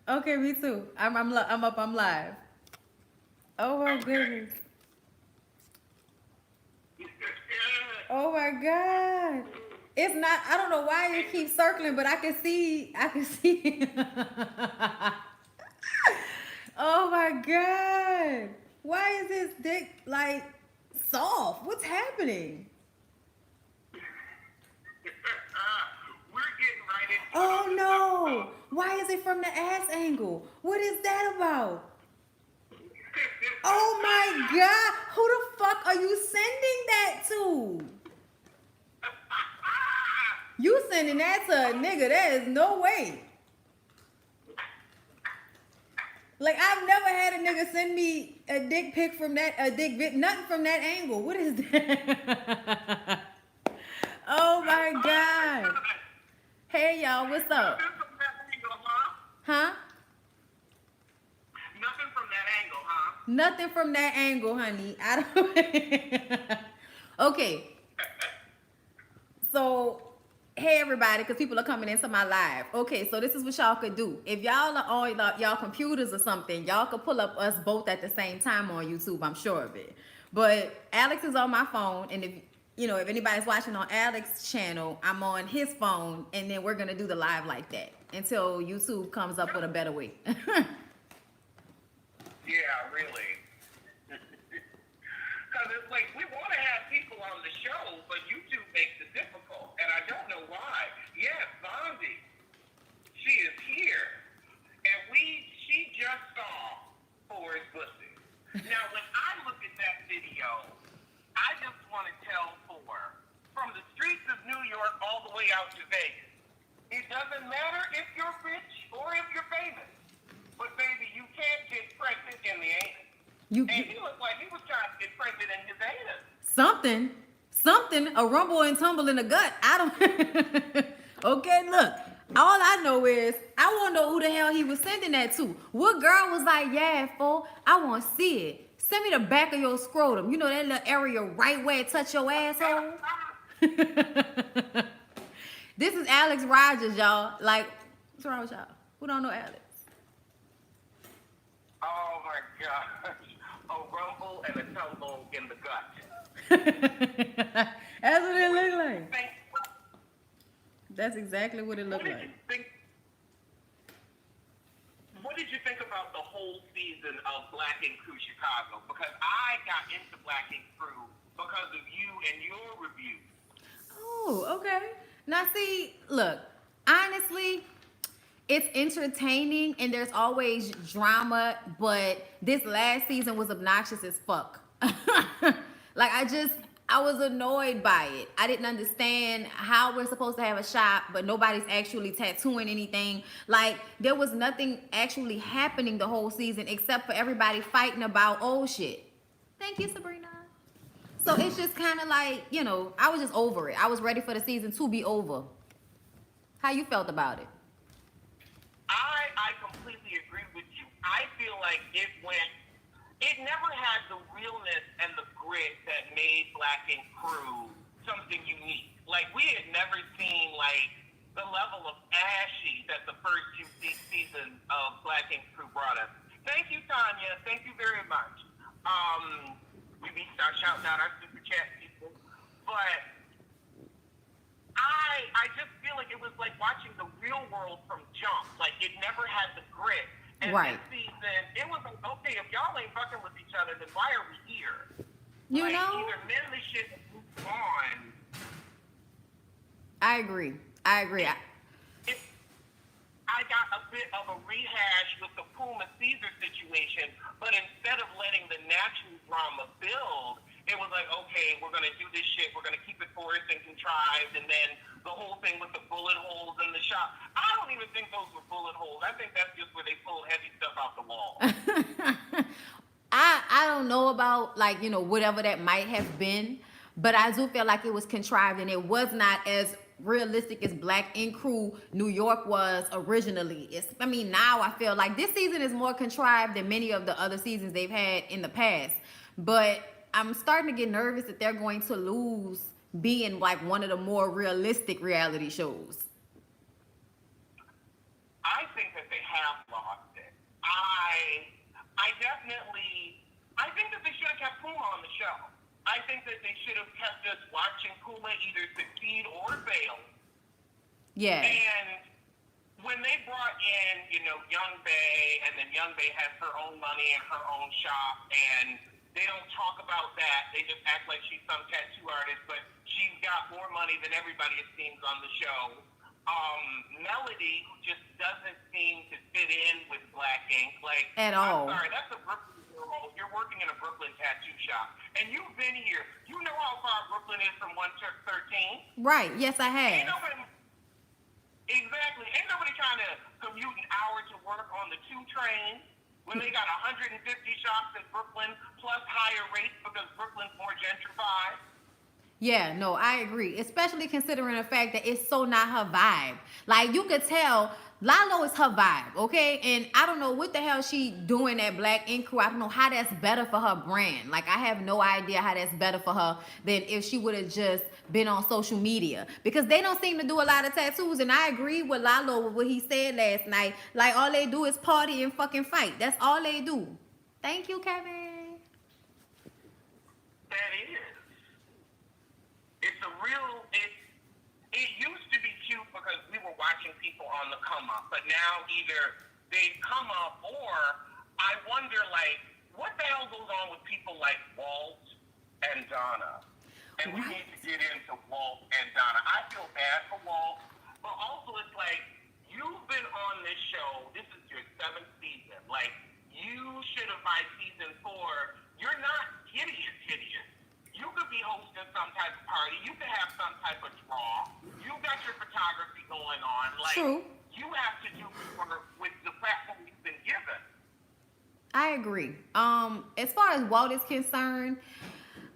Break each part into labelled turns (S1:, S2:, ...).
S1: Okay, me too. I'm up. I'm live. Oh my goodness. Oh my god. It's not. I don't know why it keeps circling, but I can see. I can see. Oh my god. Why is this dick like soft? What's happening?
S2: We're getting right into it
S1: Oh
S2: on this
S1: no.
S2: episode.
S1: Why is it from the ass angle? What is that about? Oh my god. Who the fuck are you sending that to? You sending that to a nigga? There is no way. Like I've never had a nigga send me a dick pic from that, a dick pic, nothing from that angle. What is that? Oh my god. Hey y'all, what's up?
S2: Nothing from that angle, huh?
S1: Huh?
S2: Nothing from that angle, huh?
S1: Nothing from that angle, honey. I don't. Okay, so hey everybody, because people are coming into my live. Okay, so this is what y'all could do. If y'all are on y'all computers or something, y'all could pull up us both at the same time on YouTube. I'm sure of it. But Alex is on my phone, and if anybody's watching on Alex's channel, I'm on his phone, and then we're gonna do the live like that until YouTube comes up with a better way.
S2: Yeah, really. Because it's like, we want to have people on the show, but YouTube makes it difficult. And I don't know why. Yes, Bondi, she is here. And she just saw Forrest Bussy. Now, when I look at that video, I just want to tell Four, from the streets of New York all the way out to Vegas, it doesn't matter if you're rich or if you're famous. But baby, you can't get pregnant in the anus. And he looked like he was trying to get pregnant in his anus.
S1: Something, a rumble and tumble in the gut. I don't. Okay, look. All I know is I want to know who the hell he was sending that to. What girl was like, yeah, fool, I want to see it. Send me the back of your scrotum. You know that little area right where it touch your asshole? This is Alex Rogers, y'all. Like, what's wrong with y'all? Who don't know Alex?
S2: Oh my gosh. A rumble and a tumble in the gut.
S1: That's what it look like.
S2: Think,
S1: That's exactly what it
S2: what
S1: looked
S2: did
S1: like.
S2: you think? What did you think about the whole season of Black Ink Crew Chicago? Because I got into Black Ink Crew because of you and your review.
S1: Oh, okay. Now see, look, honestly, it's entertaining and there's always drama, but this last season was obnoxious as fuck. Like I was annoyed by it. I didn't understand how we're supposed to have a shop, but nobody's actually tattooing anything. Like there was nothing actually happening the whole season except for everybody fighting about old shit. Thank you, Sabrina. So it's just kind of like, I was just over it. I was ready for the season to be over. How you felt about it?
S2: I completely agree with you. I feel like it never had the realness and the grit that made Black Ink Crew something unique. Like we had never seen like the level of ashy that the first two seasons of Black Ink Crew brought us. Thank you, Tanya. Thank you very much. We be shouting out our super chat people, but I just feel like it was like watching the real world from jump. Like it never had the grit. And
S1: Right.
S2: this season, it was like, okay, if y'all ain't fucking with each other, then why are we here?
S1: You
S2: like,
S1: know?
S2: either men this shit move on.
S1: I agree.
S2: I got a bit of a rehash with the Puma Caesar situation, but instead of letting the natural drama build, it was like, okay, we're going to do this shit. We're going to keep it forced and contrived. And then the whole thing with the bullet holes in the shop. I don't even think those were bullet holes. I think that's just where they pulled heavy stuff out the wall.
S1: I don't know about like, whatever that might have been, but I do feel like it was contrived and it was not as realistic as Black Ink Crew New York was originally. Now I feel like this season is more contrived than many of the other seasons they've had in the past. But I'm starting to get nervous that they're going to lose being like one of the more realistic reality shows.
S2: I think that they have lost it. I definitely, I think that they should have kept Puma on the show. I think that they should have kept us watching Puma either succeed or fail.
S1: Yeah.
S2: And when they brought in, Young Bae, and then Young Bae has her own money and her own shop, and they don't talk about that. They just act like she's some tattoo artist, but she's got more money than everybody it seems on the show. Melody, who just doesn't seem to fit in with Black Ink, like
S1: at all.
S2: I'm sorry, that's a Brooklyn girl. You're working in a Brooklyn tattoo shop, and you've been here. You know how far Brooklyn is from 113?
S1: Right. Yes, I have.
S2: Exactly. Ain't nobody trying to commute an hour to work on the 2 train when they got 150 shops in Brooklyn plus higher rates because Brooklyn's more gentrified.
S1: Yeah, no, I agree. Especially considering the fact that it's so not her vibe. Like, you could tell Lalo is her vibe, okay? And I don't know what the hell she doing at Black Ink Crew. I don't know how that's better for her brand. Like, I have no idea how that's better for her than if she would have just been on social media. Because they don't seem to do a lot of tattoos. And I agree with Lalo with what he said last night. Like, all they do is party and fucking fight. That's all they do. Thank you, Kevin.
S2: That is. It's a real, it used to be cute because we were watching people on the come up, but now either they come up or I wonder, like, what the hell goes on with people like Walt and Donna? And we need to get into Walt and Donna. I feel bad for Walt, but also it's like, you've been on this show, this is your 7th season. Like, you should have by season 4, you're not hideous. You could be hosting some type of party. You could have some type of draw. You got your photography going on. Like,
S1: true.
S2: You have to do more with the platform you've been given.
S1: I agree. As far as Walt is concerned,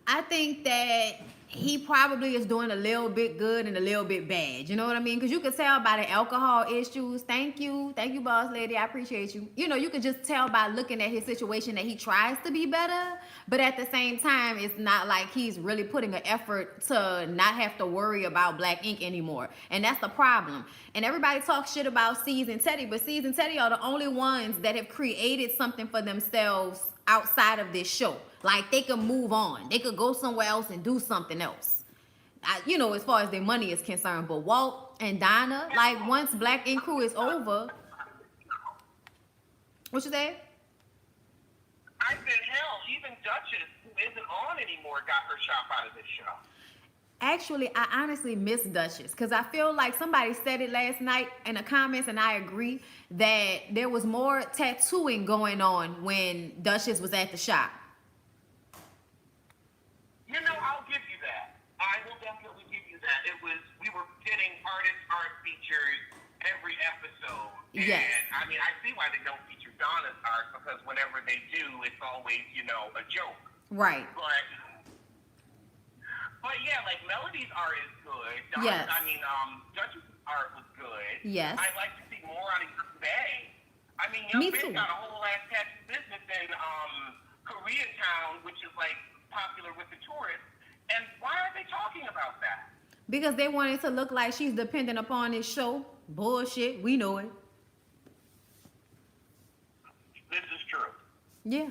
S1: I think that he probably is doing a little bit good and a little bit bad. You know what I mean? Because you could tell by the alcohol issues. Thank you, boss lady. I appreciate you. You could just tell by looking at his situation that he tries to be better, but at the same time, it's not like he's really putting an effort to not have to worry about Black Ink anymore. And that's the problem. And everybody talks shit about Cease and Teddy, but Cease and Teddy are the only ones that have created something for themselves outside of this show. Like, they could move on. They could go somewhere else and do something else. As far as their money is concerned. But Walt and Donna, like, once Black Ink Crew is over. What you say?
S2: I said, hell, even Duchess, who isn't on anymore, got her shop out of this show.
S1: Actually, I honestly miss Duchess because I feel like somebody said it last night in the comments, and I agree that there was more tattooing going on when Duchess was at the shop.
S2: I'll give you that. I will definitely give you that. We were getting art features every episode.
S1: Yes.
S2: And, I see why they don't feature Donna's art because whenever they do, it's always, a joke.
S1: Right.
S2: But yeah, like, Melody's art is good.
S1: Yes.
S2: Duchess's art was good.
S1: Yes.
S2: I'd like to see more out of Young Bae. Young Bae's got a whole ass tattoo business in Koreatown, which is, like, popular with the tourists. And why are they talking about that?
S1: Because they wanted to look like she's dependent upon this show. Bullshit. We know it.
S2: This is true.
S1: Yeah.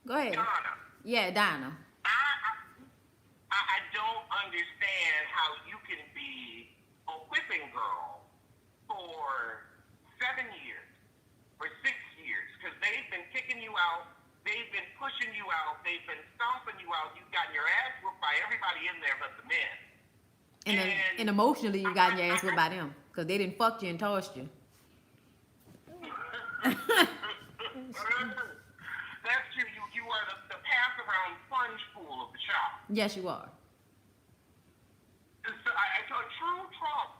S1: Go ahead.
S2: Donna.
S1: Yeah, Donna.
S2: I don't understand how you can be a whipping girl for 7 years or 6 years because they've been kicking you out. They've been pushing you out. They've been stomping you out. You've gotten your ass whooped by everybody in there but the men.
S1: And emotionally, you got your ass whipped by them because they didn't fuck you and tossed you.
S2: That's true. You are the pass-around sponge pool of the shop.
S1: Yes, you are.
S2: So a true Trump.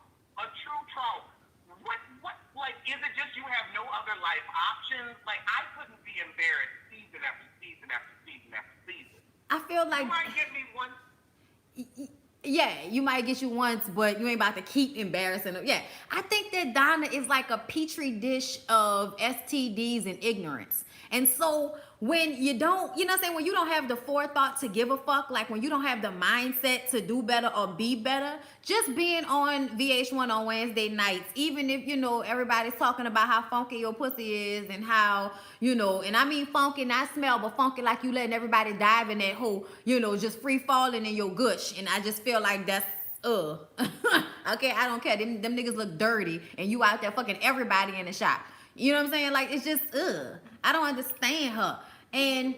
S2: What, like, is it just you have no other life options? Like, I couldn't be embarrassed season after season after season after season.
S1: I feel like...
S2: You might get me one...
S1: Yeah, you might get you once, but you ain't about to keep embarrassing them. Yeah, I think that Donna is like a petri dish of STDs and ignorance. And so when you don't, you know what I'm saying, when you don't have the forethought to give a fuck, like when you don't have the mindset to do better or be better, just being on VH1 on Wednesday nights, even if, you know, everybody's talking about how funky your pussy is and how, you know, and I mean funky, not smell, but funky like you letting everybody dive in that hole, you know, just free falling in your gush. And I just feel like that's, okay, I don't care. Them niggas look dirty and you out there fucking everybody in the shop. You know what I'm saying? Like, it's just, I don't understand her. And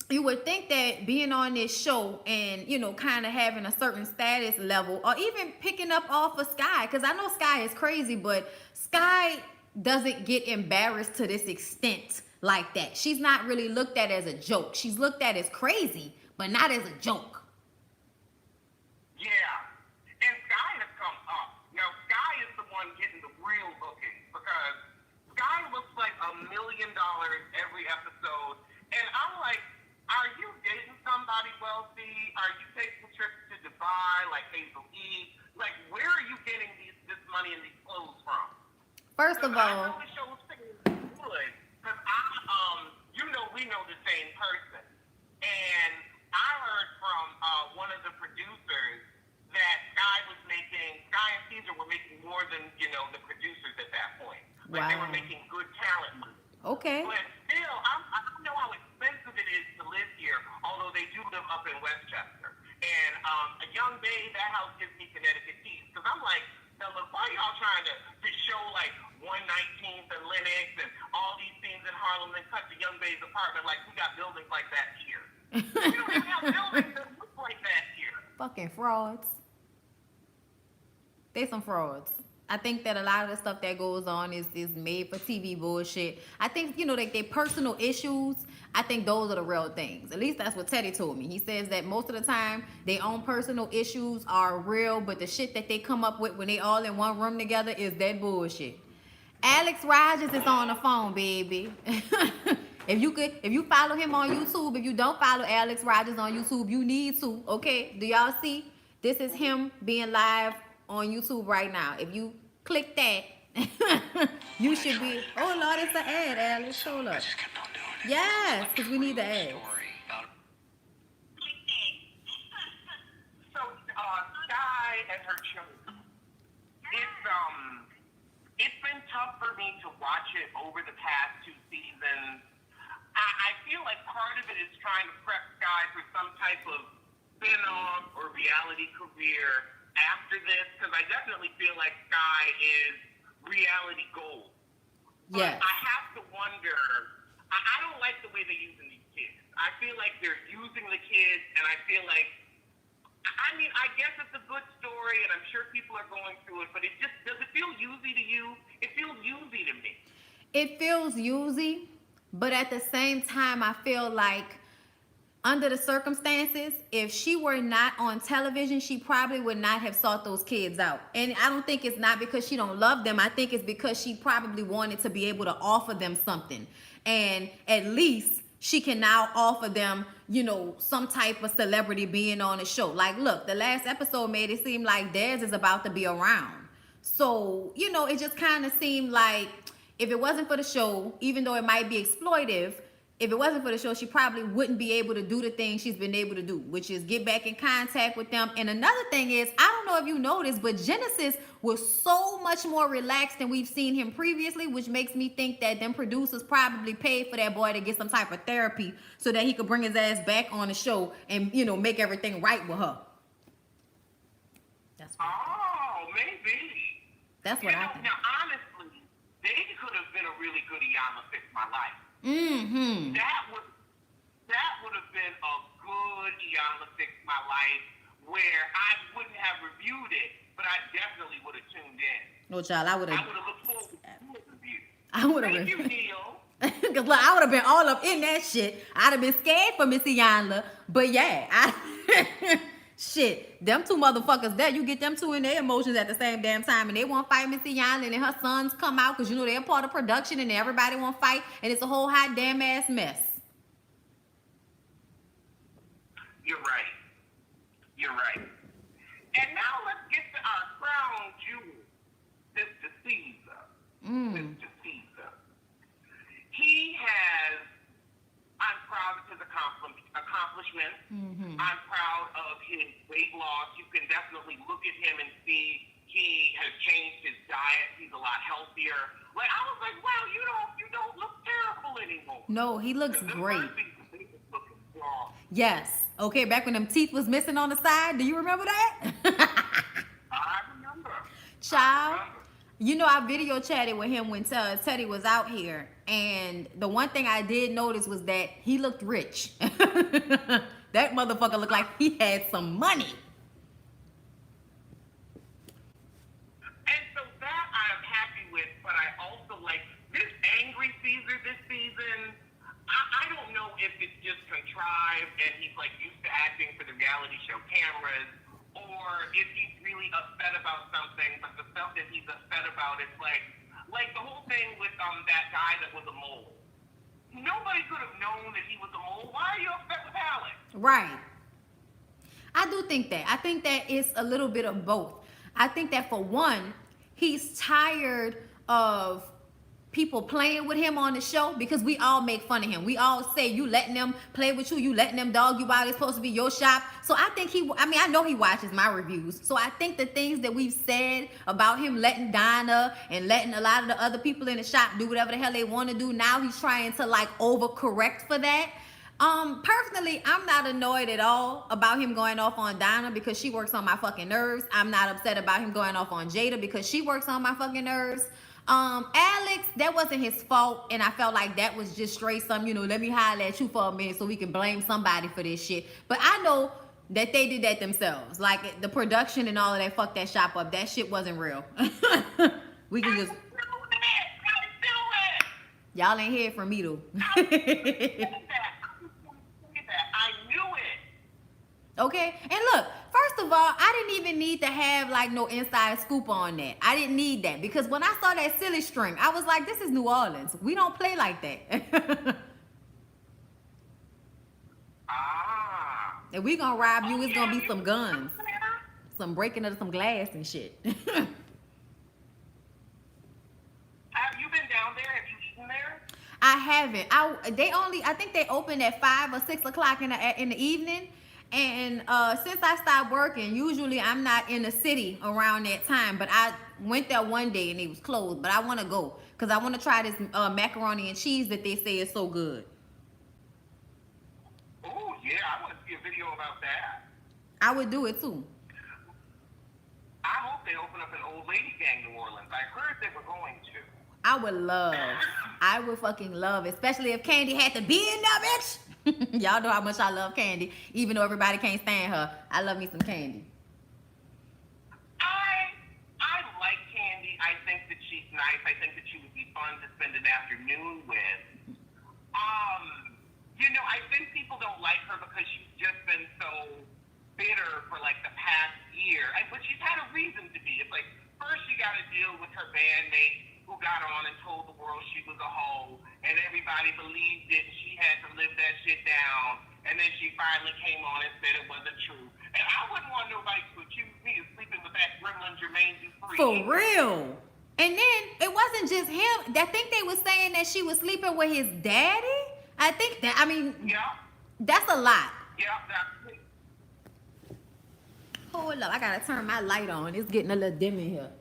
S1: you would think that being on this show and, you know, kind of having a certain status level or even picking up off of Sky, because I know Sky is crazy, but Sky doesn't get embarrassed to this extent like that. She's not really looked at as a joke. She's looked at as crazy, but not as a joke.
S2: Yeah. And Sky has come up. Now, Sky is the one getting the real bookings because Sky looks like $1 million every episode. And I'm like, are you dating somebody wealthy? Are you taking trips to Dubai like Hazel E? Like, where are you getting this money and these clothes from?
S1: First of all,
S2: I know the show's good because you know, we know the same person. And I heard from one of the producers that Sky and Caesar were making more than, you know, the producers at that point. Like, they were making good talent money.
S1: okay.
S2: But still, I don't know how expensive it is to live here, although they do live up in Westchester. And a young babe, that house gives me Connecticut keys. Because I'm like, now look, why y'all trying to show like 119th and Lenox and all these scenes in Harlem and cut to young babe's apartment like we got buildings like that here? We don't even have buildings that look like that here.
S1: Fucking frauds. They some frauds. I think that a lot of the stuff that goes on is made for TV bullshit. I think, you know, like their personal issues, I think those are the real things. At least that's what Teddy told me. He says that most of the time their own personal issues are real, but the shit that they come up with when they all in one room together is that bullshit. Alex Rogers is on the phone, baby. If you follow him on YouTube, if you don't follow Alex Rogers on YouTube, you need to, okay? Do y'all see? This is him being live on YouTube right now. If you click that, you should be. Oh Lord, it's the ad, Alex. Hold up. Yes, because we need the ads.
S2: So, Sky and her children, it's been tough for me to watch it over the past 2 seasons. I feel like part of it is trying to prep Sky for some type of spin-off or reality career after this, because I definitely feel like Sky is reality gold. But
S1: Yes.
S2: I have to wonder, I don't like the way they're using these kids. I feel like they're using the kids, and I feel like, I mean, I guess it's a good story, and I'm sure people are going through it, but it just, does it feel usy to you? It feels usy to me.
S1: It feels usy, but at the same time, I feel like under the circumstances, if she were not on television, she probably would not have sought those kids out. And I don't think it's not because she don't love them. I think it's because she probably wanted to be able to offer them something. And at least she can now offer them, you know, some type of celebrity being on the show. Like, look, the last episode made it seem like theirs is about to be around. So, you know, it just kind of seemed like if it wasn't for the show, even though it might be exploitive, if it wasn't for the show, she probably wouldn't be able to do the things she's been able to do, which is get back in contact with them. And another thing is, I don't know if you noticed, but Genesis was so much more relaxed than we've seen him previously, which makes me think that them producers probably paid for that boy to get some type of therapy so that he could bring his ass back on the show and, you know, make everything right with her. That's what
S2: Maybe.
S1: That's what I think.
S2: Now, honestly, they could have been a really good Iyanla Fix My Life.
S1: Mm-hmm.
S2: That would have been a good Iyanla Fix My Life where I wouldn't have reviewed it, but I definitely would have tuned in.
S1: No, child, I would have
S2: looked forward to the review.
S1: I would have.
S2: Thank you, Neil.
S1: Because look, I would have been all up in that shit. I'd have been scared for Miss Iyanla. But yeah, shit, them two motherfuckers there, you get them two in their emotions at the same damn time, and they won't fight Miss Iyanla, and then her sons come out because you know they're part of production, and everybody won't fight, and it's a whole hot damn ass mess.
S2: You're right. And now let's get to our crown jewel, Mr. Caesar. Mr. Caesar. He has, I'm healthier. Like I was like, wow, you don't look terrible anymore.
S1: No, he looks
S2: This
S1: great.
S2: first season, he was looking strong.
S1: Yes. Okay, back when them teeth was missing on the side. Do you remember that?
S2: I remember.
S1: Child. You know, I video chatted with him when Teddy was out here. And the one thing I did notice was that he looked rich. That motherfucker looked like he had some money.
S2: And so that I'm happy with, but I also like this angry Caesar this season. I don't know if it's just contrived and he's like used to acting for the reality show cameras, or if he's really upset about something. But the stuff that he's upset about is like the whole thing with that guy that was a mole. Nobody could have known that he was a mole. Why are you upset with Alex?
S1: Right. I do think that. I think that it's a little bit of both. I think that for one, he's tired of people playing with him on the show because we all make fun of him. We all say, you letting them play with you, you letting them dog you out, it's supposed to be your shop. So I think I know he watches my reviews. So I think the things that we've said about him letting Dinah and letting a lot of the other people in the shop do whatever the hell they want to do, now he's trying to like overcorrect for that. Personally, I'm not annoyed at all about him going off on Dinah because she works on my fucking nerves. I'm not upset about him going off on Jada because she works on my fucking nerves. Alex, that wasn't his fault, and I felt like that was just straight some, let me holler at you for a minute so we can blame somebody for this shit. But I know that they did that themselves. Like the production and all of that, fuck that shop up. That shit wasn't real. We can just. Y'all ain't hear from me though.
S2: I knew it.
S1: Okay, and look, first of all, I didn't even need to have like no inside scoop on that. I didn't need that because when I saw that silly string, I was like, this is New Orleans. We don't play like that. If we gonna rob you, it's gonna be some guns, some breaking of some glass and shit.
S2: Have you been down there? Have you eaten there?
S1: I haven't. I think they open at 5 or 6 o'clock in the evening. And since I stopped working, usually I'm not in the city around that time. But I went there one day and it was closed. But I want to go because I want to try this macaroni and cheese that they say is so good.
S2: Oh yeah, I want to see a video about that.
S1: I would do it too.
S2: I hope they open up an old lady gang New Orleans. I heard they were going to.
S1: I would fucking love, especially if Candy had to be in there, bitch. Y'all know how much I love Candy, even though everybody can't stand her. I love me some Candy.
S2: I like Candy. I think that she's nice. I think that she would be fun to spend an afternoon with. I think people don't like her because she's just been so bitter for like the past year. But she's had a reason to be. It's like first she got to deal with her bandmate who got on and told the world she was a hoe, and everybody believed it, and she had to live that shit down, and then she finally came on and said it wasn't true. And I wouldn't want nobody to accuse me of sleeping with that gremlin Jermaine Dupri.
S1: For real. And then it wasn't just him. I think they were saying that she was sleeping with his daddy.
S2: Yeah.
S1: That's a lot.
S2: Yeah, that's it.
S1: Hold up, I gotta turn my light on. It's getting a little dim in here.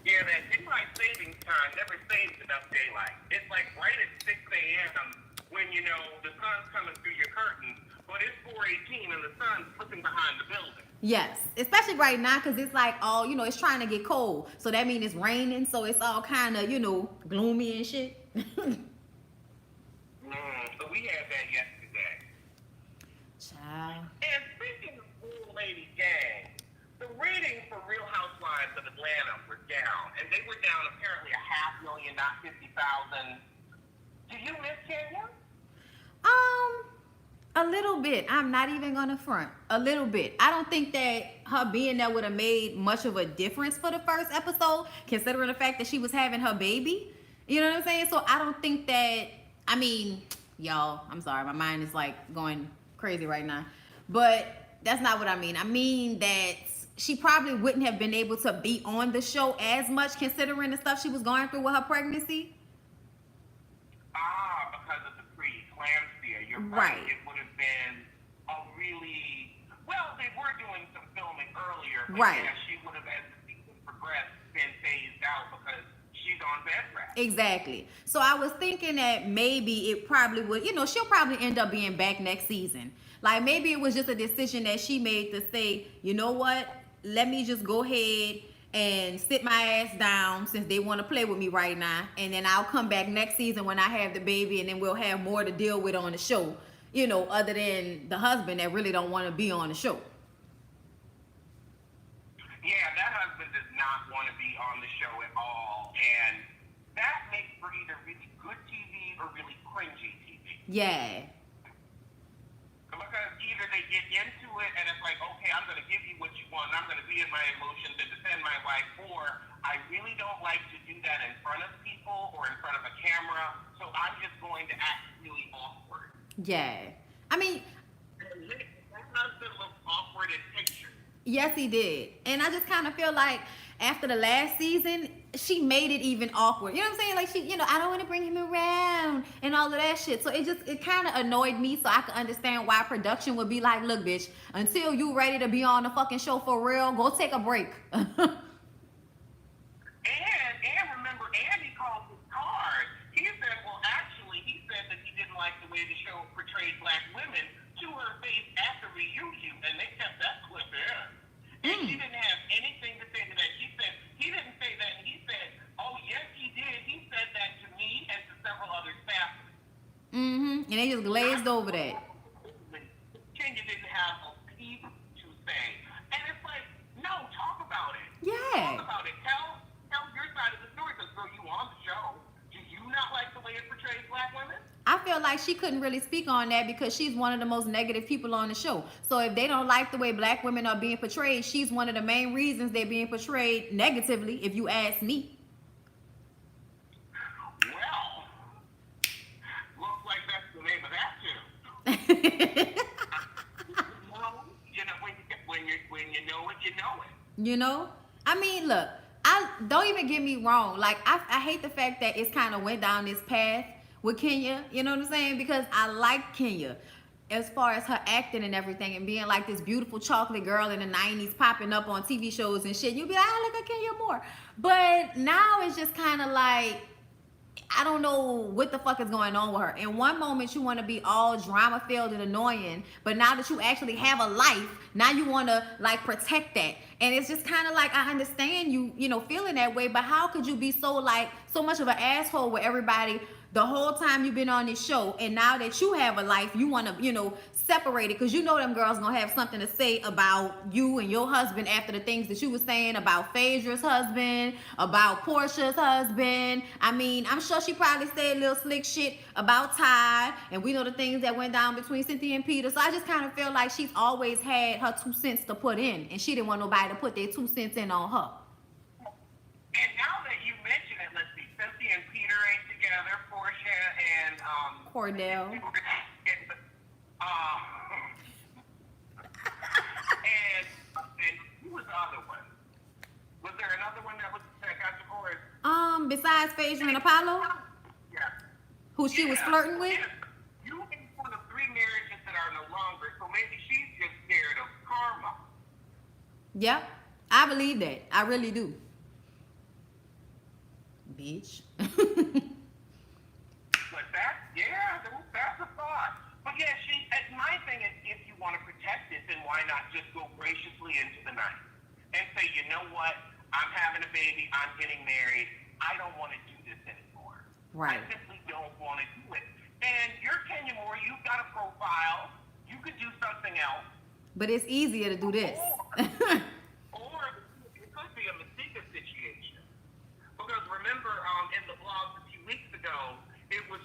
S2: Yeah, that daylight savings time never saves enough daylight. It's like right at 6 a.m. when, the sun's coming through your curtains, but it's 4:18 and the sun's slipping behind the building.
S1: Yes, especially right now because it's like it's trying to get cold. So that means it's raining, so it's all kind of, gloomy and shit.
S2: So we had that yesterday.
S1: Child.
S2: And speaking of old lady gang, the ratings for Real Housewives of Atlanta were down, and they were down apparently 500,000, not 50,000. Do you miss Kenya?
S1: A little bit. I'm not even gonna front. A little bit. I don't think that her being there would have made much of a difference for the first episode, considering the fact that she was having her baby. You know what I'm saying? So I don't think that. Y'all, I'm sorry, my mind is like going crazy right now. But that's not what I mean. I mean that she probably wouldn't have been able to be on the show as much considering the stuff she was going through with her pregnancy.
S2: Because of the preeclampsia. You're
S1: right.
S2: It would have been a really, they were doing some filming earlier, but
S1: right.
S2: Yeah, she would have, as the season progressed,
S1: Exactly. So I was thinking that maybe it probably would, she'll probably end up being back next season. Like maybe it was just a decision that she made to say, you know what, let me just go ahead and sit my ass down since they want to play with me right now. And then I'll come back next season when I have the baby and then we'll have more to deal with on the show, other than the husband that really don't want to be on the show.
S2: Yeah, that husband does not want to be on the show at all, and that makes for either really good TV or really cringy TV.
S1: Yeah.
S2: Because either they get into it and it's like, okay, I'm going to give you what you want, and I'm going to be in my emotions and defend my wife, or I really don't like to do that in front of people or in front of a camera, so I'm just going to act really awkward.
S1: Yeah. I mean,
S2: that husband looks awkward in pictures.
S1: yes, he did. And I just kind of feel like after the last season, she made it even awkward. You know what I'm saying? Like she, I don't want to bring him around and all of that shit. So it kind of annoyed me. So I could understand why production would be like, look, bitch, until you ready to be on the fucking show for real, go take a break.
S2: And remember, Andy called his card. He said, well, actually, he said that he didn't like the way the show portrayed black women to her face at the reunion, and they kept that clip in. And she didn't have anything to say to that. She said, he didn't say that, and he said, oh, yes, he did. He said that to me and to several other staff.
S1: And they just glazed over that.
S2: Kenya didn't have a peep to say. And it's like, no, talk about it.
S1: Yeah.
S2: Talk about it. Tell your side of the story, because girl, you on the show. Do you not like the way it portrays black women?
S1: I feel like she couldn't really speak on that because she's one of the most negative people on the show. So if they don't like the way black women are being portrayed, she's one of the main reasons they're being portrayed negatively, if you ask me.
S2: Well, looks like that's the name of that too. When you know it, you know it.
S1: I mean, look, I don't even get me wrong. Like I hate the fact that it's kind of went down this path with Kenya, you know what I'm saying? Because I like Kenya as far as her acting and everything and being like this beautiful chocolate girl in the 90s popping up on TV shows and shit. You'd be like, I look at Kenya more. But now it's just kind of like, I don't know what the fuck is going on with her. In one moment, you want to be all drama filled and annoying, but now that you actually have a life, now you want to like protect that. And it's just kind of like, I understand you, feeling that way, but how could you be so much of an asshole with everybody the whole time you've been on this show, and now that you have a life, you want to, separate it, because them girls gonna have something to say about you and your husband after the things that you were saying about Phaedra's husband, about Portia's husband. I mean, I'm sure she probably said little slick shit about Ty, and we know the things that went down between Cynthia and Peter. So I just kind of feel like she's always had her 2 cents to put in, and she didn't want nobody to put their 2 cents in on her.
S2: And now that you mention it, let's see, Cynthia and Peter ain't together, Portia and
S1: Cordell.
S2: And who was the other one? Was there another one that got divorced?
S1: Besides Phaedra and Apollo,
S2: Yeah.
S1: who she was flirting with.
S2: You in one of 3 marriages that are no longer, so maybe she's just scared of karma.
S1: Yep, I believe that. I really do. Bitch.
S2: But that's a thought. But yeah, my thing is, if you want to protect it, then why not just go graciously into the night and say, you know what, I'm having a baby, I'm getting married, I don't want to do this anymore.
S1: Right.
S2: I simply don't want to do it. And you're Kenya Moore, you've got a profile, you could do something else.
S1: But it's easier to do this.
S2: Or it could be a Masika situation. Because remember, in the blog a few weeks ago, it was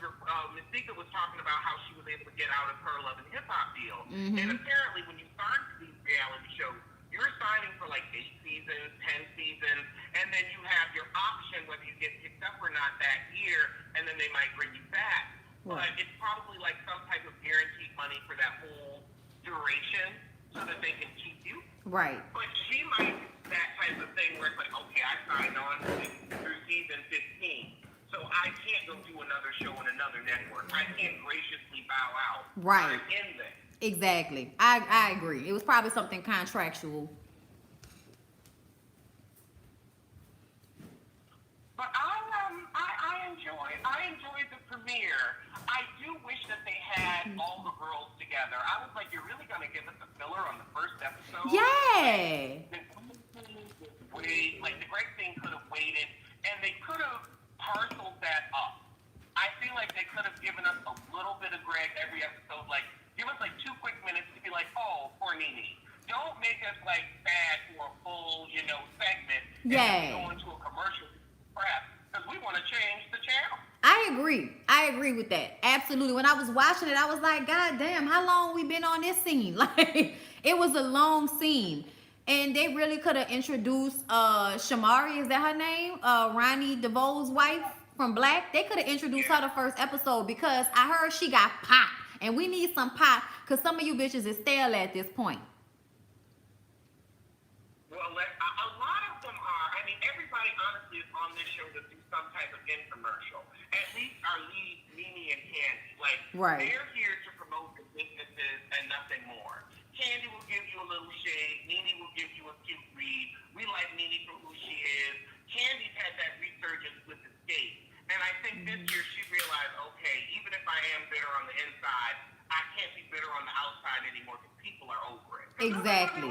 S2: Masika was talking about how she was able to get out of her Love and Hip Hop deal. And apparently, when you sign for these reality shows, you're signing for like 8 seasons, 10 seasons, and then you have your option whether you get picked up or not that year, and then they might bring you back.
S1: Right.
S2: But it's probably like some type of guaranteed money for that whole duration so that they can keep you.
S1: Right.
S2: But she might do that type of thing where it's like, okay, I signed on through season 15. So I can't go do another show on another network. I can't graciously bow out.
S1: Right.
S2: I'm in there.
S1: Exactly. I agree. It was probably something contractual.
S2: But I I enjoyed the premiere. I do wish that they had all the girls together. I was like, you're really going to give us a filler on the first episode?
S1: Yeah.
S2: Wait, like the Greg thing could have waited, and they could have parceled that up. I feel like they could have given us a little bit of Greg every episode. Like, give us like 2 quick minutes to be like, oh, poor Nene. Don't make us like bad for a full, segment.
S1: Yeah.
S2: And go into a commercial crap because we want to change the channel.
S1: I agree with that. Absolutely. When I was watching it, I was like, God damn, how long we been on this scene? Like, it was a long scene. And they really could have introduced Shamari, is that her name? Ronnie DeVoe's wife from Black. They could have introduced her the first episode because I heard she got pop. And we need some pop because some of you bitches is stale at this point.
S2: Well, a lot of them are. I mean, everybody honestly is on this show to do some type of infomercial. At least our lead, Mimi and Candy. Like,
S1: right.
S2: They're here to promote the businesses and nothing more. Candy will give you a little shade. Nene will give you a cute read. We like Nene for who she is. Candy's had that resurgence with Escape. And I think this year she realized, okay, even if I am bitter on the inside, I can't be bitter on the outside anymore because people are over it.
S1: Exactly.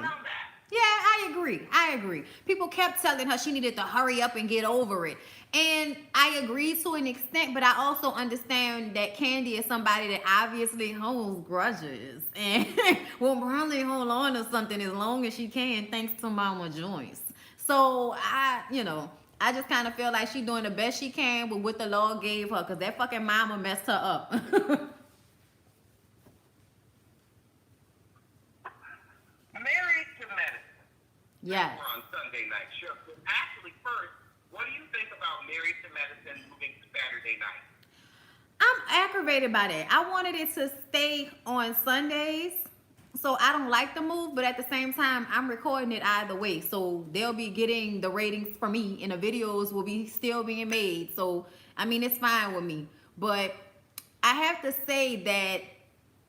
S1: Yeah, I agree. People kept telling her she needed to hurry up and get over it. And I agree to an extent, but I also understand that Candy is somebody that obviously holds grudges and will probably hold on to something as long as she can, thanks to Mama Joyce. So I just kind of feel like she's doing the best she can with what the law gave her, because that fucking mama messed her up.
S2: Married to Medicine.
S1: Yes.
S2: We're on Sunday night show. Actually, first, what do you think about Married to Medicine moving to Saturday night?
S1: I'm aggravated by that. I wanted it to stay on Sundays, so I don't like the move, but at the same time, I'm recording it either way. So they'll be getting the ratings from me, and the videos will be still being made. So, I mean, it's fine with me. But I have to say that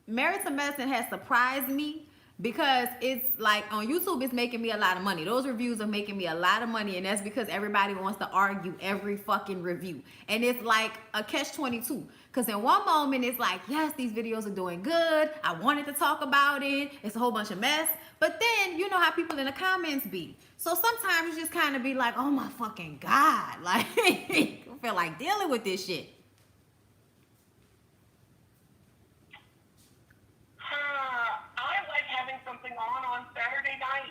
S1: Married to Medicine has surprised me, because it's like on YouTube, it's making me a lot of money. Those reviews are making me a lot of money, and that's because everybody wants to argue every fucking review. And it's like a catch-22. Because in one moment, it's like, yes, these videos are doing good. I wanted to talk about it. It's a whole bunch of mess. But then, you know how people in the comments be. So sometimes you just kind of be like, oh my fucking God. Like, I feel like dealing with this shit.
S2: I like having something on Saturday night.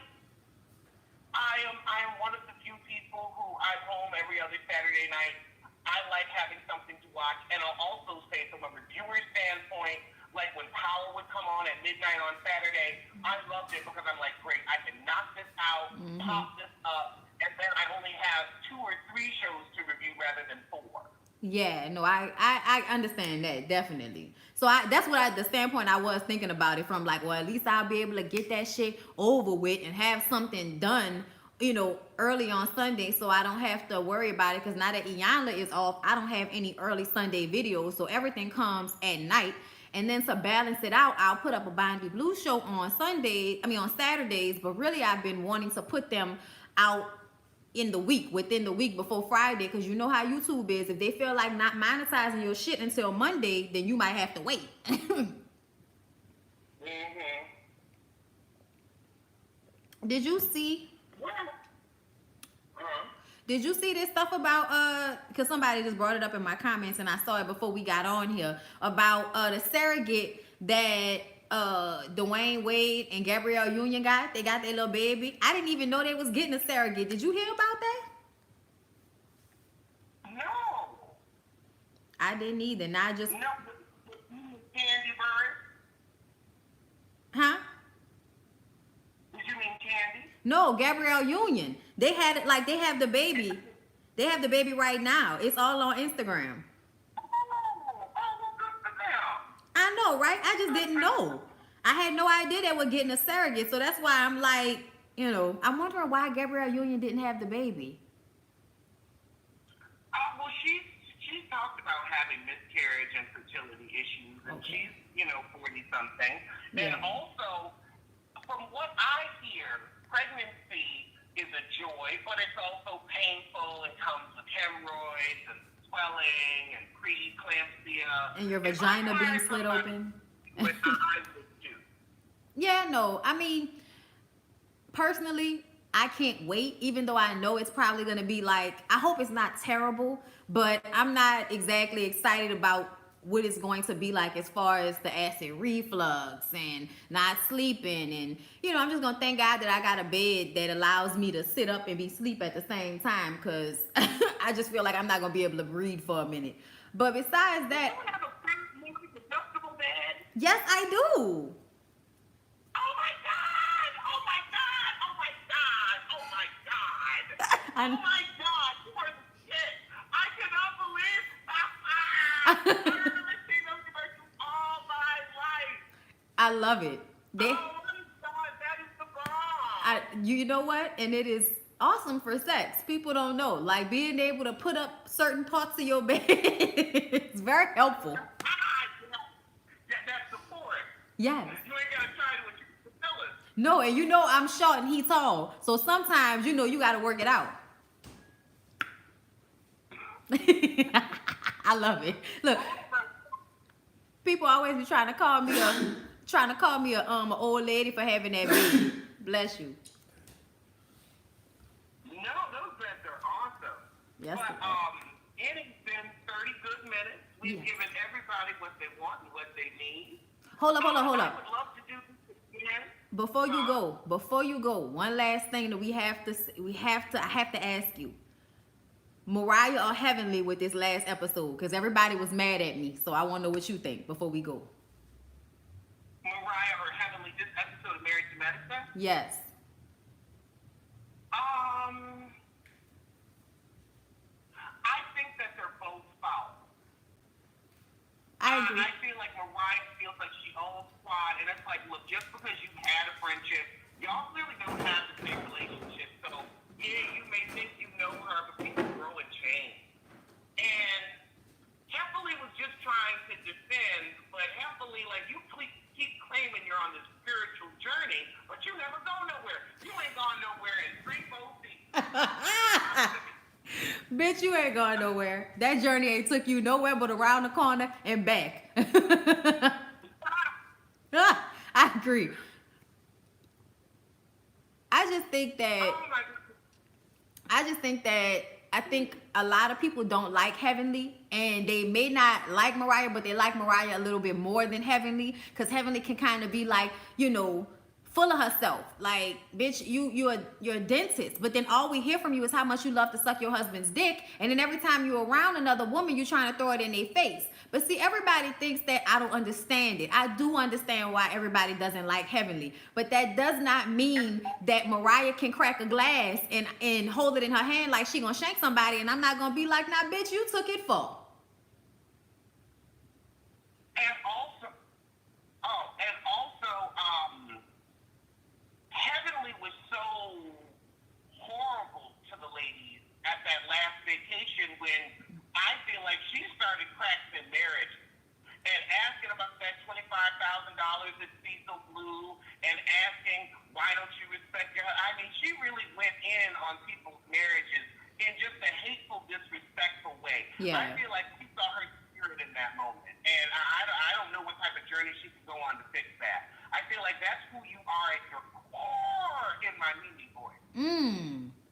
S2: I am one of the few people who I'm home every other Saturday night. I like having something to watch, and I'll also say from a reviewer standpoint, like when Power would come on at midnight on Saturday, I loved it because I'm like, great, I can knock this out, pop this up, and then I only have 2 or 3 shows to review rather than 4.
S1: Yeah, no, I understand that, definitely. So that's what the standpoint I was thinking about it from, like, well, at least I'll be able to get that shit over with and have something done, early on Sunday, so I don't have to worry about it, because now that Iyanla is off, I don't have any early Sunday videos, so everything comes at night. And then to balance it out, I'll put up a Bondy Blue show on Saturdays, but really I've been wanting to put them out within the week before Friday, because you know how YouTube is. If they feel like not monetizing your shit until Monday, then you might have to wait. Did you see? Did you see this stuff about because somebody just brought it up in my comments and I saw it before we got on here, about the surrogate that Dwayne Wade and Gabrielle Union got? They got their little baby. I didn't even know they was getting a surrogate. Did you hear about that?
S2: No.
S1: I didn't either. Now I just
S2: No. Candy Bird.
S1: Huh?
S2: Did you mean Candy?
S1: No, Gabrielle Union. They had it, like, they have the baby. They have the baby right now. It's all on Instagram. I know, right? I just didn't know. I had no idea they were getting a surrogate. So that's why I'm like, I'm wondering why Gabrielle Union didn't have the baby.
S2: Well, she's talked about having miscarriage and fertility issues, and she's 40-something.
S1: Yeah.
S2: And also, from what I hear, pregnancy is a joy, but it's also painful. It comes with hemorrhoids and swelling and
S1: And your
S2: If I
S1: vagina being
S2: hired
S1: slit
S2: somebody
S1: open.
S2: to do it, I would do.
S1: Yeah, no. I mean, personally, I can't wait, even though I know it's probably gonna be like, I hope it's not terrible, but I'm not exactly excited about what it's going to be like as far as the acid reflux and not sleeping. And I'm just gonna thank God that I got a bed that allows me to sit up and be asleep at the same time, because I just feel like I'm not gonna be able to breathe for a minute. But besides
S2: You
S1: that,
S2: don't have a more adjustable bed?
S1: yes, I do.
S2: Oh my God! Oh my God! Oh my God! Oh my God! Oh
S1: I,
S2: my God! You are the shit! I cannot believe. I've never seen those commercials all my life.
S1: I love it.
S2: Oh
S1: They
S2: my God! That is the bomb.
S1: you know what? And it is awesome for sex. People don't know. Like being able to put up certain parts of your bed. It's very helpful.
S2: Yeah, that's the point.
S1: Yes.
S2: You ain't gotta try to achieve the fellas.
S1: No, and I'm short and he tall. So sometimes you gotta work it out. I love it. Look, people always be trying to call me a old lady for having that baby. Bless you.
S2: No, those beds are awesome.
S1: Yes,
S2: But
S1: they are.
S2: it has been 30 good minutes. We've
S1: Yes.
S2: given everybody what they want and what they need.
S1: Hold up.
S2: I would love to do this again.
S1: Before you go, one last thing that I have to ask you. Mariah or Heavenly with this last episode, because everybody was mad at me, so I want to know what you think before we go.
S2: Mariah or Heavenly, this episode of Married to Medicine.
S1: Yes.
S2: I think that they're both foul.
S1: I agree.
S2: I feel like Mariah feels like she owns Quad, and it's like, look, just because you've had a friendship, y'all clearly don't have the same relationship. So, yeah, you may think you know her, but people grow and change. And Heavenly was just trying to defend, but Heavenly, like, you keep claiming you're on this spiritual journey, but you never go nowhere. You ain't gone nowhere in 3-4 seasons.
S1: Bitch, you ain't going nowhere. That journey ain't took you nowhere but around the corner and back. I agree. I just think that
S2: Oh my God.
S1: I think a lot of people don't like Heavenly, and they may not like Mariah, but they like Mariah a little bit more than Heavenly, because Heavenly can kind of be like, full of herself. Like, bitch, you're a dentist, but then all we hear from you is how much you love to suck your husband's dick, and then every time you're around another woman, you're trying to throw it in their face. But see, everybody thinks that I don't understand it. I do understand why everybody doesn't like Heavenly, but that does not mean that Mariah can crack a glass and hold it in her hand like she gonna shank somebody, and I'm not gonna be like, nah, bitch, you took it for.
S2: And also, Heavenly was so horrible to the ladies at that last vacation when I feel like she started cracks in marriage and asking about that $25,000 at Cecil Blue and asking, why don't you respect your husband? I mean, she really went in on people's marriages in just a hateful, disrespectful way.
S1: Yeah.
S2: I feel like we saw her spirit in that moment. And I don't know what type of journey she can go on to fix that. I feel like that's who you are at your core in my Mimi voice.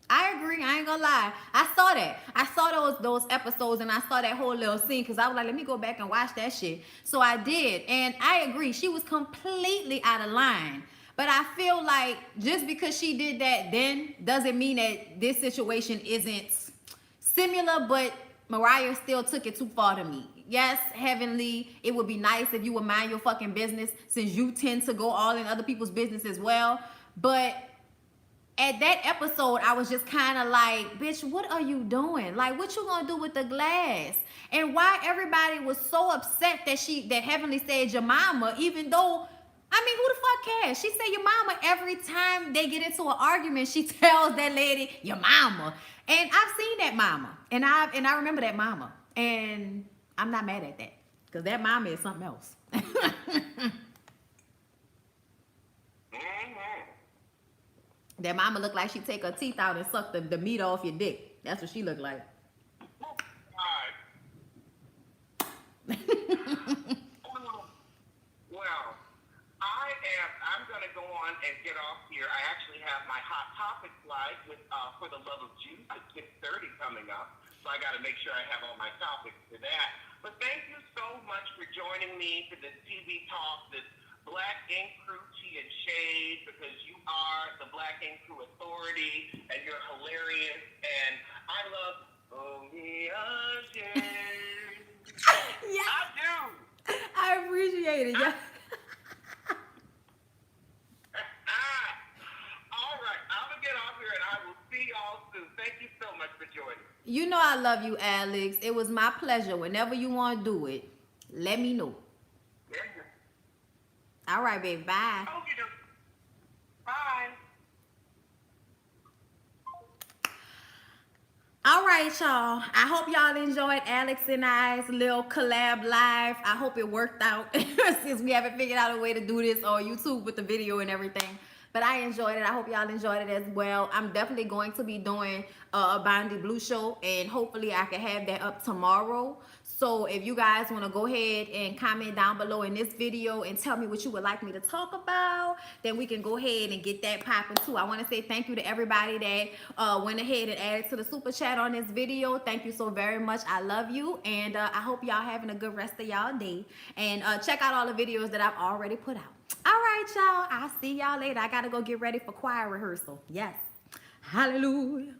S1: I agree. I ain't gonna lie. I saw that. I saw those episodes, and I saw that whole little scene, because I was like, let me go back and watch that shit. So I did, and I agree. She was completely out of line. But I feel like just because she did that then doesn't mean that this situation isn't similar, but Mariah still took it too far to me. Yes, Heavenly, it would be nice if you would mind your fucking business, since you tend to go all in other people's business as well. But at that episode, I was just kind of like, bitch, what are you doing? Like, what you gonna do with the glass? And why everybody was so upset that Heavenly said your mama, even though, I mean, who the fuck cares? She said your mama every time they get into an argument. She tells that lady your mama, and I've seen that mama, and I remember that mama, and I'm not mad at that, because that mama is something else. That mama look like she take her teeth out and suck the meat off your dick. That's what she look like.
S2: Well, I'm going to go on and get off here. I actually have my Hot Topic slide with For the Love of Juice at 6:30 coming up. So I got to make sure I have all my topics for that. But thank you so much for joining me for this TV talk, this Black Ink Crew Tea and Shade, because you are the Black Ink Crew authority, and you're hilarious, and I love Shade.
S1: Yeah,
S2: I do.
S1: I appreciate it. Yeah.
S2: All right, I'm gonna get off here, and I will see y'all soon. Thank you so much for joining.
S1: You know I love you, Alex. It was my pleasure. Whenever you want to do it, let me know.
S2: Yeah.
S1: All right, babe. Bye.
S2: Okay, bye.
S1: All right, y'all. I hope y'all enjoyed Alex and I's little collab live. I hope it worked out since we haven't figured out a way to do this on YouTube with the video and everything. But I enjoyed it. I hope y'all enjoyed it as well. I'm definitely going to be doing a Bondi Blue show, and hopefully I can have that up tomorrow. So if you guys want to go ahead and comment down below in this video and tell me what you would like me to talk about, then we can go ahead and get that popping too. I want to say thank you to everybody that went ahead and added to the super chat on this video. Thank you so very much. I love you, and I hope y'all having a good rest of y'all day. And check out all the videos that I've already put out. All right, y'all. I'll see y'all later. I got to go get ready for choir rehearsal. Yes. Hallelujah.